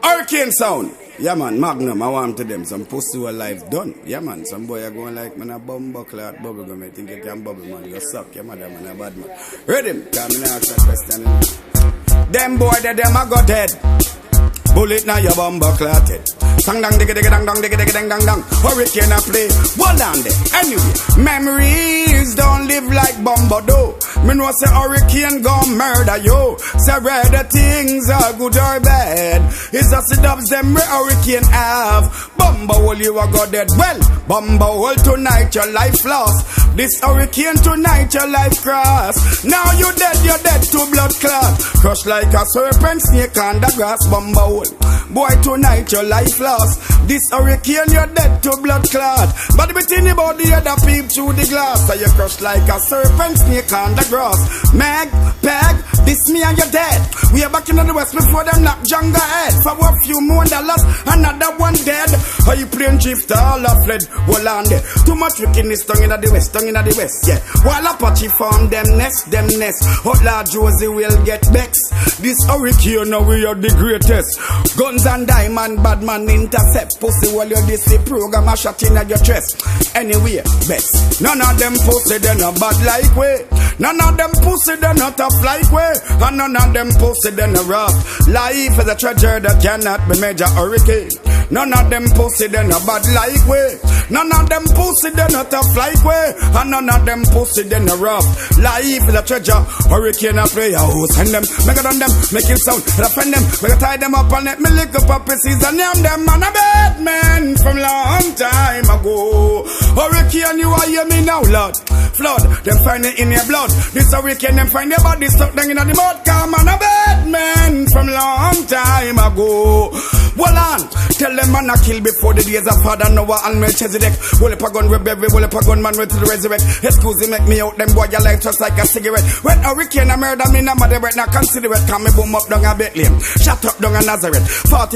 Hurricane sound. Yeah man, Magnum, I want to them. Some pussy who life done. Yeah man, some boy are going like man a bumbo clot bubble gum. I think you can bubble man. You suck, your mother man a bad man. Read him. Come and ask that question. Them boy that them a go dead. Bullet now your bumbo clotted. Sang dang digga digga dang dang digga digga dang dang dang. Hurricane a play. One down there. Anyway, memories don't live like bumbo do. Me know say hurricane gon' murder you. Say whether things are good or bad, it's just the dubs them where hurricane have. Bumbo hole you a go dead. Well, bumbo hole tonight your life lost. This hurricane tonight your life cross. Now you dead to blood clot. Crush like a serpent snake on the grass. Bumbo hole. Boy tonight your life lost. This hurricane you're dead to blood clot. But between your body other peep through the glass. So you crush like a serpent snake on the grass. Meg, peg, this me and you're dead. We are back in the west before them knock jungle head. For a few more dollars, another one dead. How you plane drift all a fled. Well on there. Too much wickedness tongue in the west, tongue in the west, yeah. While Apache farm them nest. Hotla Josie will get vexed. This hurricane now we are the greatest. Guns and diamond, bad man intercept. Pussy while you this the program a shot in at your chest. Anyway, best. None of them pussy they no bad like way. None of them pussy they not tough like way. And none of them pussy they no rough. Life is a treasure that cannot be major hurricane. None of them pussy they no bad like way. None of them pussy they not tough like way. And none of them pussy they no rough. Life is a treasure. Hurricane a play. Oh, send them. Make it on them. Make it sound. Defend them. Make it tie them up and let me lick up a pieces and name them. Man a bad man from long time ago. Hurricane you are hear me now, Lord. Flood. Them find it in your blood. This hurricane them find your body stuck down in the mud. Come on a bad man from long time ago. Well on. Tell them man a kill before the days of Father Noah and Melchizedek. Well up a gun rebel, well up a gun man ready to resurrect. Excuse me, make me out them boy your life just like a cigarette. When hurricane a murder me no matter what not consider it. Come me boom up down a Bethlehem. Shut up down a Nazareth. 40